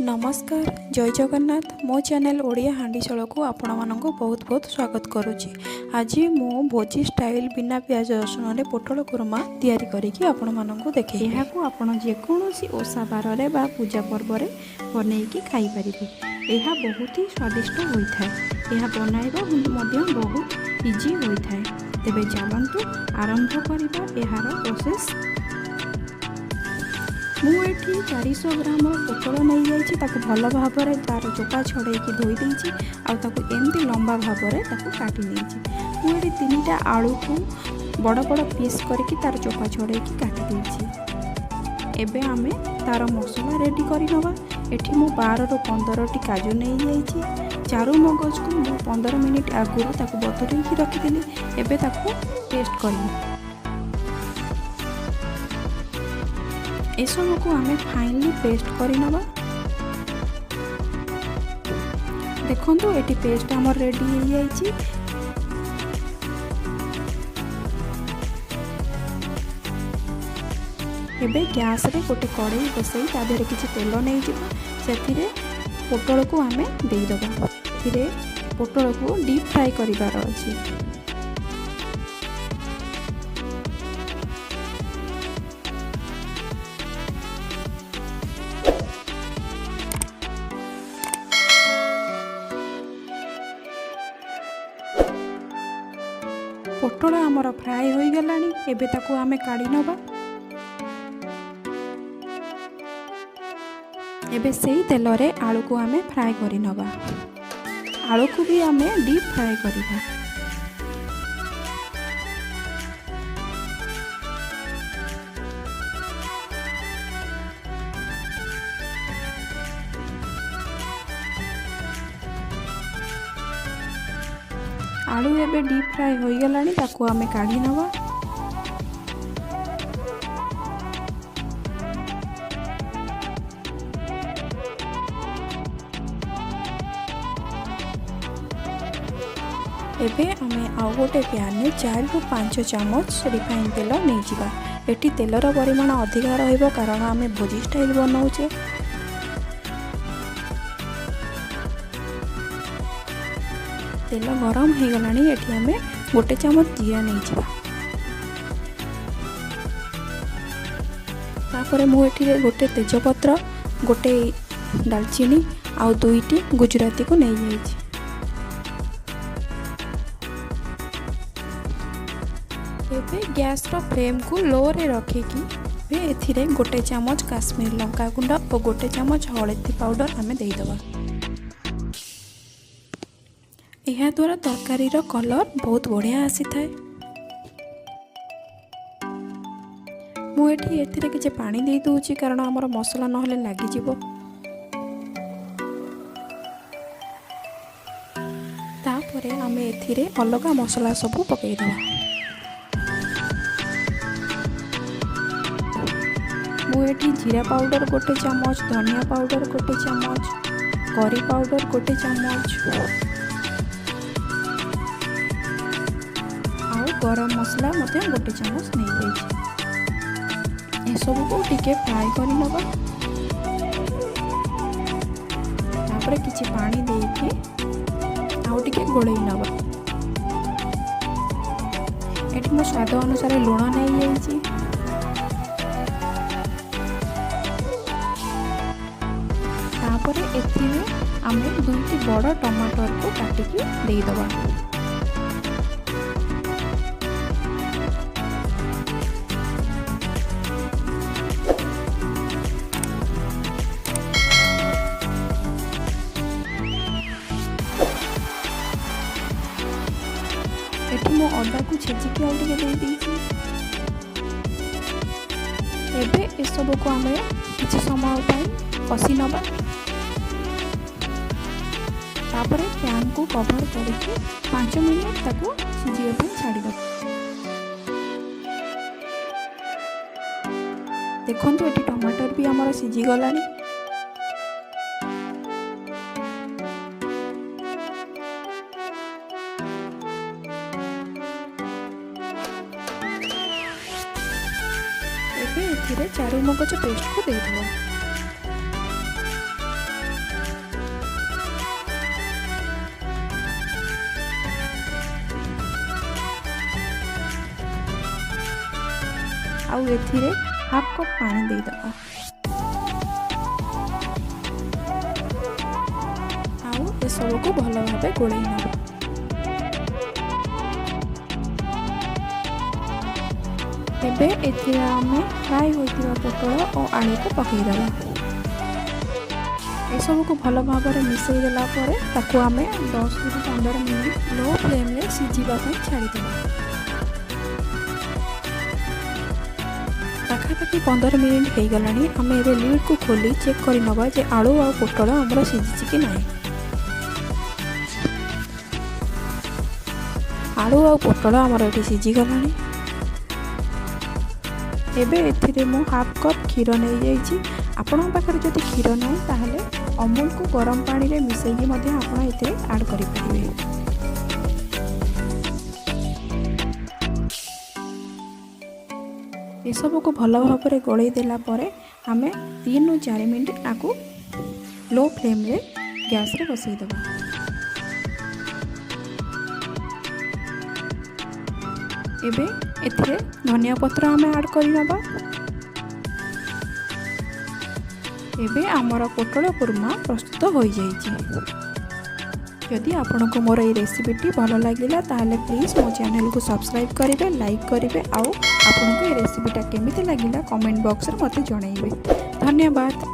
नमस्कार जय जगन्नाथ मो चैनल ओडिया हांडीशाल को आपण मानक बहुत बहुत स्वागत करुच्ची। आज मो भोजी स्टाइल बिना प्याज रसुन रे पोटल कोरमा तैयारी करिकी आपण मानक देखे। यहाँ को आपण जेकोसी ओषा बार रे बा पूजा पर्व रे बनैकी खाई परिबे। यह बहुत ही स्वादिष्ट होता है। यह बनाइबा मध्य बहुत इजी होता है। तेबे चलंतु आरंभ करिबा एहार प्रोसेस। मुझे 400 ग्राम पोटल नहीं जाइए भल भाव में तार चोपा छड़े धोई देती एमती लंबा भाव में काटी मुझे 3टा आलू को बड़ बड़ पीस करके तार चोपा छड़े काटी देती। एबे आमे तार मसला रेडी करनवा। एठी मु 12 ରୁ 15टी काजू नहीं जाइए। चारू मगज को मु 15 मिनिट आगुरी बतुरी रखिदी। एबे ताको पेस्ट करनी। एसबू को आमे फाइनली पेस्ट करनवा। देखंतु एटी पेस्ट हमर रेडी हो जाइए। एबे गैस रे गोटे कड़ाई बसई ता देहरे किछि तेल नहीं जिवो। सेथिरे पोटल को आमे देई दबा। सेथिरे पोटल को डीप फ्राई करिवार अछि। पोटल आमर फ्राए हो गलानी। एबे ताको आमे काढ़ी नबा। एबे सेही तेल रे आलू को आमे फ्राए करि नबा। आलू को भी आमे डीप फ्राए करिबा। आलू एबे डीप फ्राए हो गलानी। ताको आमे काढ़ी नबा। एबे आमे आउ गोटे पैन में 4 ରୁ 5 चामच रिफाइन तेल नहीं जिबा। एटी तेलर परिमाण अधिका रहइबो कारण आमे भोजी स्टाइल बनाउचे। तेल गरम हो गलानी। एटी आमे गोटे चामच जीरा नहीं जिबा। तापरे मु एठी गोटे तेजपत्र, गोटे दालचीनी आउ 2टी गुजराती को नहीं जाइए। एबे गैस रो फ्लेम को लो रे रखिकी एथिरे गोटे चामच काश्मीर लंका गुंड और गोटे चामच हलदी पाउडर आमे देई दबा। यह द्वारा तरकारी रो कलर बहुत बढ़िया आसी थाए। मु एठी एथिरे किछि पानी देई दोउची कारण हमर मसला नहले लागि जिवो। तापरे आमे एथिरे अलगा मसला सब पकेई दबा। मुझे जीरा पाउडर गोटे चामच, धनिया पाउडर गोटे चामच, करी पाउडर गोटे चामच आउ गरम मसला गोटे चामच नहीं जाइए। ये सब को टिके फ्राए करि नबा। तापरे किछि पानी देके आउ टिके गोळेई नबा। एठी मो स्वाद अनुसार लूण नहीं जाइए। तापरे एथिरे आमे 2टी बड़ टमाटर को काटिकी देई दबा। एठी मो अदा को छेचिकी आउ टिके देई देइछि। एबे ए सब को आमे किछि समय पई कसी नबा। तापरे पैन को कवर करके 5 मिनट ताको सिझिया पे छाड़ी दो। देखंतु एटी टमाटर भी हमर सिझी गलानी। एबे एथिरे चारू मगज पेस्ट को दे दियो। ଆଉ ଏଥିରେ ହାଫ୍ କପ୍ ପାଣି ଦେଇଦେବା। ଆଉ ଏସବୁକୁ ଭଲ ଭାବେ ଗୋଳେଇ ନେବା। ଏବେ ଏଥିରେ ଆମେ ଫ୍ରାଏ ହୋଇଥିବା ପୋଟଳ ଓ ଆଳୁକୁ ପକାଇଦେବା। ଏସବୁକୁ ଭଲ ଭାବରେ ମିଶାଇ ଦେଲା ପରେ ତାକୁ ଆମେ 10 ରୁ 15 ମିନିଟ୍ ଲୋ ଫ୍ଲେମ୍ରେ ସିଝିବା ପାଇଁ ଛାଡ଼ିଦେବା। ପାଖାପାଖି 15 ମିନିଟ୍ ହେଇଗଲାଣି। ଆମେ ଏବେ ଲିଡ୍କୁ ଖୋଲି ଚେକ୍ କରି ନେବା ଯେ ଆଳୁ ଆଉ ପୋଟଳ ଆମର ସିଝିଛି କି ନାହିଁ। ଆଳୁ ଆଉ ପୋଟଳ ଆମର ଏଠି ସିଝିଗଲାଣି। ଏବେ ଏଥିରେ ମୁଁ ହାଫ୍ କପ୍ କ୍ଷୀର ନେଇଯାଇଛି। ଆପଣଙ୍କ ପାଖରେ ଯଦି କ୍ଷୀର ନାହିଁ ତାହେଲେ ଅମୁଲକୁ ଗରମ ପାଣିରେ ମିଶାଇକି ମଧ୍ୟ ଆପଣ ଏଥିରେ ଆଡ଼୍ କରିପାରିବେ। ଏସବୁକୁ ଭଲ ଭାବରେ ଗୋଳେଇ ଦେଲା ପରେ ଆମେ 3 ରୁ 4 ମିନିଟ୍ ଆକୁ ଲୋ ଫ୍ଲେମ୍ରେ ଗ୍ୟାସ୍ରେ ବସାଇଦେବା। ଏବେ ଏଥିରେ ଧନିଆ ପତ୍ର ଆମେ ଆଡ଼୍ କରିନେବା। ଏବେ ଆମର ପୋଟଳ କୁର୍ମା ପ୍ରସ୍ତୁତ ହୋଇଯାଇଛି। ଯଦି ଆପଣଙ୍କୁ ମୋର এই ରେସିପିଟି ଭଲ ଲାଗିଲା ତାହେଲେ ପ୍ଲିଜ୍ ମୋ ଚ୍ୟାନେଲକୁ ସବସ୍କ୍ରାଇବ୍ କରିବେ, ଲାଇକ୍ କରିବେ ଆଉ ଆପଣଙ୍କୁ এই ରେସିପିଟା କେମିତି ଲାଗିଲା କମେଣ୍ଟ ବକ୍ସରେ ମୋତେ ଜଣାଇବେ। ଧନ୍ୟବାଦ।